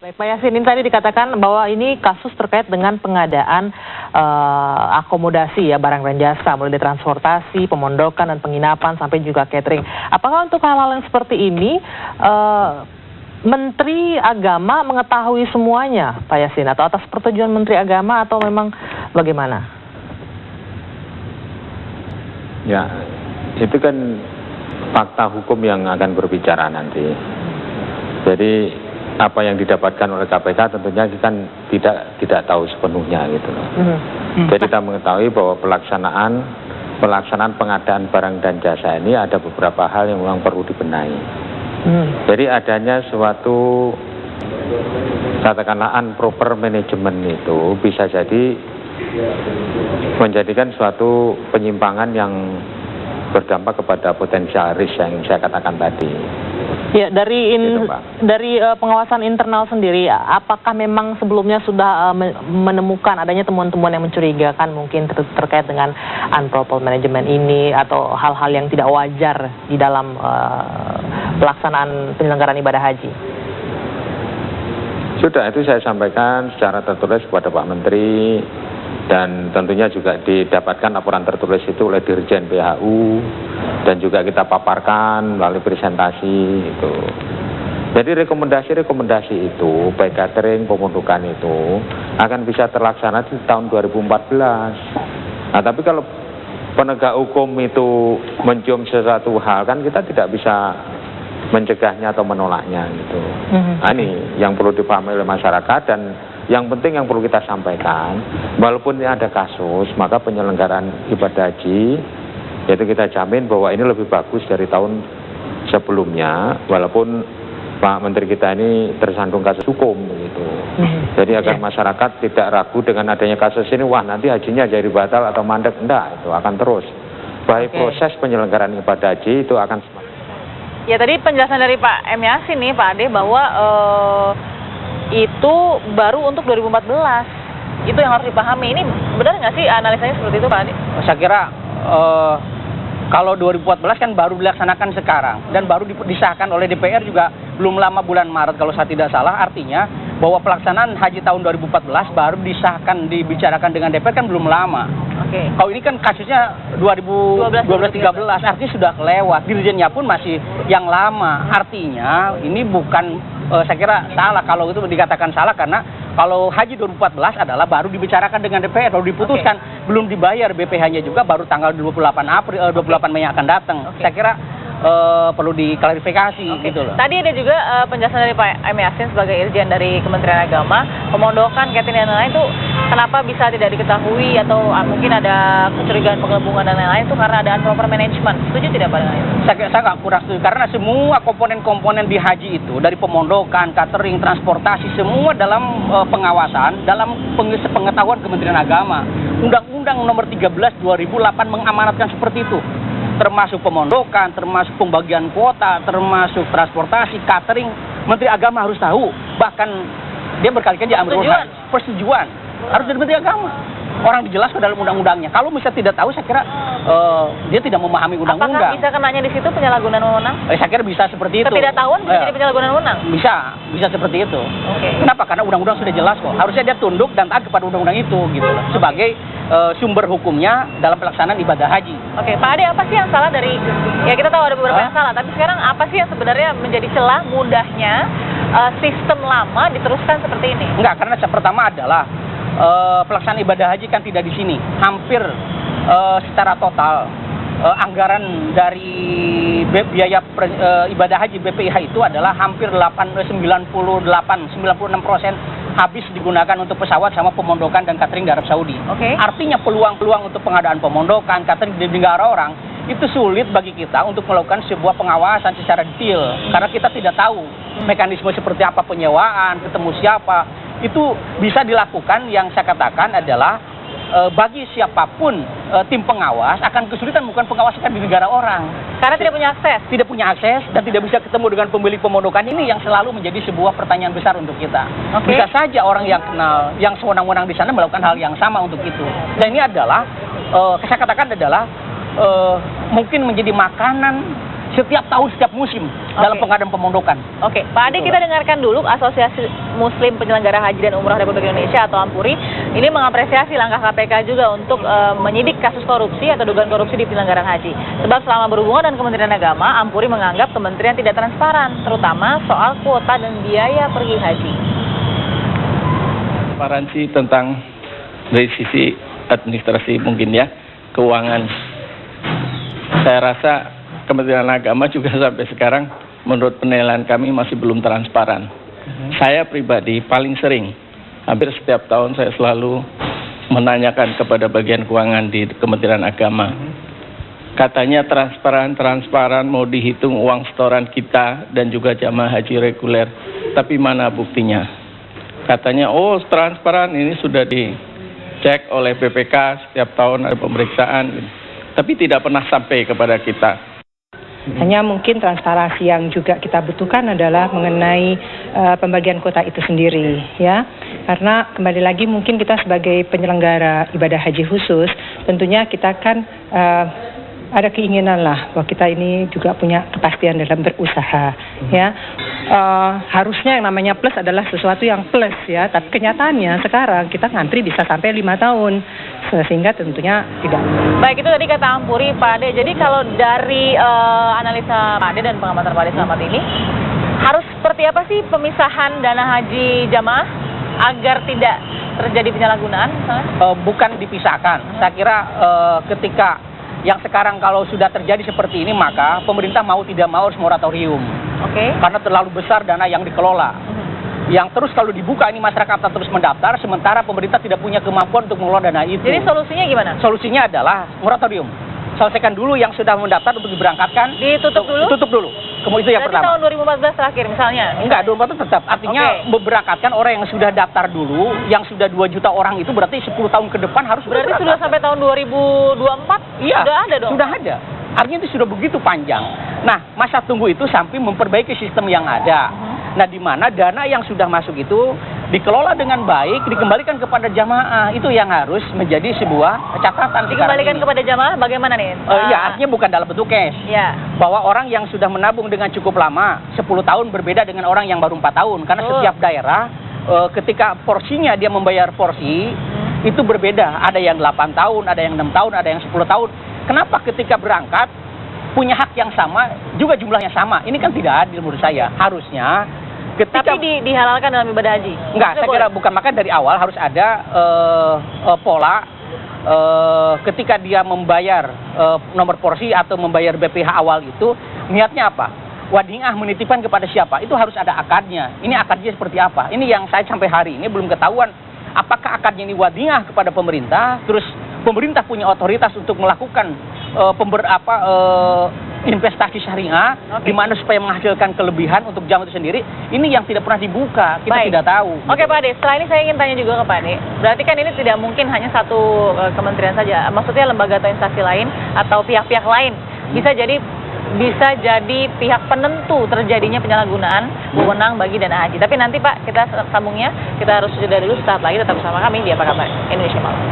Baik, Pak Yasin, ini tadi dikatakan bahwa ini kasus terkait dengan pengadaan akomodasi ya, barang dan jasa, mulai dari transportasi, pemondokan dan penginapan sampai juga catering. Apakah untuk hal-hal yang seperti ini Menteri Agama mengetahui semuanya, Pak Yasin, atau atas persetujuan Menteri Agama atau memang bagaimana? Ya, itu kan fakta hukum yang akan berbicara nanti. Jadi apa yang didapatkan oleh KPK tentunya kan tidak tahu sepenuhnya gitu loh. Jadi kita mengetahui bahwa pelaksanaan pengadaan barang dan jasa ini ada beberapa hal yang memang perlu dibenahi. Jadi adanya suatu katakanlah improper management itu bisa jadi menjadikan suatu penyimpangan yang berdampak kepada potensial risk yang saya katakan tadi. Ya, dari pengawasan internal sendiri, apakah memang sebelumnya sudah menemukan adanya temuan-temuan yang mencurigakan mungkin terkait dengan improper management ini atau hal-hal yang tidak wajar di dalam pelaksanaan penyelenggaraan ibadah haji? Sudah, itu saya sampaikan secara tertulis kepada Pak Menteri, dan tentunya juga didapatkan laporan tertulis itu oleh Dirjen PHU dan juga kita paparkan melalui presentasi itu. Jadi rekomendasi itu baik catering, pemondokan itu akan bisa terlaksana di tahun 2014. Nah, tapi kalau penegak hukum itu mencium sesuatu hal kan kita tidak bisa mencegahnya atau menolaknya gitu. Nah, ini yang perlu dipahami oleh masyarakat, dan yang penting yang perlu kita sampaikan, walaupun ini ada kasus, maka penyelenggaraan ibadah haji, yaitu kita jamin bahwa ini lebih bagus dari tahun sebelumnya, walaupun Pak Menteri kita ini tersandung kasus hukum gitu. Jadi agar masyarakat tidak ragu dengan adanya kasus ini, wah nanti hajinya jadi batal atau mandek, enggak, itu akan terus. Baik proses penyelenggaraan ibadah haji itu akan semakin. Ya, tadi penjelasan dari Pak M. Yasin nih, Pak Ade, bahwa itu baru untuk 2014. Itu yang harus dipahami. Ini benar nggak sih analisanya seperti itu, Pak Ade? Saya kira kalau 2014 kan baru dilaksanakan sekarang dan baru disahkan oleh DPR juga belum lama, bulan Maret kalau saya tidak salah. Artinya bahwa pelaksanaan haji tahun 2014 baru disahkan, dibicarakan dengan DPR kan belum lama. Kalau ini kan kasusnya 2012-13, artinya sudah kelewat. Dirjennya pun masih yang lama. Artinya ini bukan, saya kira salah kalau itu dikatakan salah, karena kalau haji 2014 adalah baru dibicarakan dengan DPR, baru diputuskan, belum dibayar BPH-nya juga baru tanggal 28 Mei yang akan datang. Saya kira perlu diklarifikasi gitu loh. Tadi ada juga penjelasan dari Pak M. Yasin sebagai Irjen dari Kementerian Agama, pemondokan, catering dan lain-lain itu kenapa bisa tidak diketahui atau mungkin ada kecurigaan penggabungan dan lain-lain itu karena ada improper management. Setuju tidak Pak dengan itu? Saya nggak kurang setuju, karena semua komponen-komponen di haji itu, dari pemondokan, catering, transportasi, semua dalam pengawasan, dalam pengetahuan Kementerian Agama. Undang-Undang Nomor 13 2008 mengamanatkan seperti itu. Termasuk pemondokan, termasuk pembagian kuota, termasuk transportasi, catering, Menteri Agama harus tahu. Bahkan dia berkali-kali ambil persetujuan harus dari Menteri Agama. Orang dijelaskan dalam undang-undangnya. Kalau misalnya tidak tahu, saya kira dia tidak memahami undang-undang. Apakah bisa kenanya di situ penyalahgunaan wewenang? Saya kira bisa seperti itu. Ketidaktahuan bisa jadi penyalahgunaan wewenang? Bisa seperti itu. Kenapa? Karena undang-undang sudah jelas kok. Harusnya dia tunduk dan taat kepada undang-undang itu gitu loh, sebagai sumber hukumnya dalam pelaksanaan ibadah haji. Pak Ade, apa sih yang salah dari, ya kita tahu ada beberapa yang salah, tapi sekarang apa sih yang sebenarnya menjadi celah mudahnya sistem lama diteruskan seperti ini? Enggak, karena pertama adalah pelaksanaan ibadah haji kan tidak di sini. Hampir secara total anggaran dari biaya ibadah haji BPIH itu adalah hampir 96% habis digunakan untuk pesawat sama pemondokan dan catering di Arab Saudi. Artinya peluang-peluang untuk pengadaan pemondokan, catering di negara orang itu sulit bagi kita untuk melakukan sebuah pengawasan secara detail, karena kita tidak tahu mekanisme seperti apa penyewaan, ketemu siapa. Itu bisa dilakukan, yang saya katakan adalah bagi siapapun tim pengawas akan kesulitan melakukan pengawasan di negara orang. Karena tidak punya akses? Tidak punya akses dan tidak bisa ketemu dengan pemilik pemondokan. Ini yang selalu menjadi sebuah pertanyaan besar untuk kita. Bisa saja orang yang kenal, yang sewenang-wenang di sana melakukan hal yang sama untuk itu. Dan ini adalah, saya katakan adalah mungkin menjadi makanan setiap tahun, setiap musim dalam pengadaan pemondokan. Oke, Pak Ade, kita dengarkan dulu Asosiasi Muslim Penyelenggara Haji dan Umrah Republik Indonesia atau AMPURI ini mengapresiasi langkah KPK juga untuk menyidik kasus korupsi atau dugaan korupsi di penyelenggaraan haji. Sebab selama berhubungan dengan Kementerian Agama, AMPURI menganggap kementerian tidak transparan, terutama soal kuota dan biaya pergi haji. Transparansi tentang dari sisi administrasi mungkin ya, keuangan. Saya rasa Kementerian Agama juga sampai sekarang menurut penilaian kami masih belum transparan. Saya pribadi paling sering, hampir setiap tahun saya selalu menanyakan kepada bagian keuangan di Kementerian Agama. Katanya transparan, mau dihitung uang setoran kita dan juga jamaah haji reguler. Tapi mana buktinya? Katanya, oh transparan, ini sudah dicek oleh BPK, setiap tahun ada pemeriksaan. Tapi tidak pernah sampai kepada kita. Hanya mungkin transparansi yang juga kita butuhkan adalah mengenai pembagian kuota itu sendiri, ya. Karena kembali lagi mungkin kita sebagai penyelenggara ibadah haji khusus, tentunya kita kan ada keinginan lah bahwa kita ini juga punya kepastian dalam berusaha, ya. Harusnya yang namanya plus adalah sesuatu yang plus, ya. Tapi kenyataannya sekarang kita ngantri bisa sampai 5 tahun. Sehingga tentunya tidak. Baik, itu tadi kata AMPURI, Pak Ade. Jadi kalau dari analisa Pak Ade dan pengamatan Pak Ade selamat ini, harus seperti apa sih pemisahan dana haji jamaah agar tidak terjadi penyalahgunaan? Bukan dipisahkan. Saya kira ketika yang sekarang kalau sudah terjadi seperti ini, maka pemerintah mau tidak mau harus moratorium. Oke. Karena terlalu besar dana yang dikelola. Yang terus kalau dibuka ini masyarakat akan terus mendaftar, sementara pemerintah tidak punya kemampuan untuk mengelola dana itu. Jadi solusinya gimana? Solusinya adalah moratorium. Selesaikan dulu yang sudah mendaftar untuk diberangkatkan. Ditutup dulu? Tutup dulu. Kemudian itu yang pertama. pertama. Tahun 2014 terakhir misalnya? Enggak, 2014 tetap. Artinya memberangkatkan orang yang sudah daftar dulu, yang sudah 2 juta orang itu berarti 10 tahun ke depan harus berarti sudah sampai tahun 2024? Iya. Sudah ada dong? Sudah ada. Artinya itu sudah begitu panjang. Nah, masa tunggu itu sampai memperbaiki sistem yang ada. Nah, di mana dana yang sudah masuk itu dikelola dengan baik, dikembalikan kepada jamaah. Itu yang harus menjadi sebuah catatan. Dikembalikan kepada jamaah bagaimana nih? Iya, artinya bukan dalam bentuk cash. Ya. Bahwa orang yang sudah menabung dengan cukup lama, 10 tahun berbeda dengan orang yang baru 4 tahun. Karena setiap daerah, ketika porsinya dia membayar porsi, itu berbeda. Ada yang 8 tahun, ada yang 6 tahun, ada yang 10 tahun. Kenapa ketika berangkat, punya hak yang sama, juga jumlahnya sama? Ini kan tidak adil menurut saya. Harusnya ketika dihalalkan dalam ibadah haji? Enggak, saya kira bukan, maka dari awal harus ada pola ketika dia membayar nomor porsi atau membayar BPH awal itu, niatnya apa? Wadingah menitipkan kepada siapa? Itu harus ada akadnya. Ini akadnya seperti apa? Ini yang saya sampai hari ini belum ketahuan. Apakah akadnya ini wadingah kepada pemerintah, terus pemerintah punya otoritas untuk melakukan investasi syariah, di mana supaya menghasilkan kelebihan untuk jamaah itu sendiri. Ini yang tidak pernah dibuka, kita tidak tahu. Oke, Pak Ade, setelah ini saya ingin tanya juga ke Pak Ade. Berarti kan ini tidak mungkin hanya satu kementerian saja, maksudnya lembaga atau instansi lain atau pihak-pihak lain. Bisa jadi pihak penentu terjadinya penyalahgunaan wewenang bagi dana haji. Tapi nanti Pak, kita sambungnya, kita harus jeda dulu, sesaat lagi tetap bersama kami di Apa Kabar Indonesia Malam.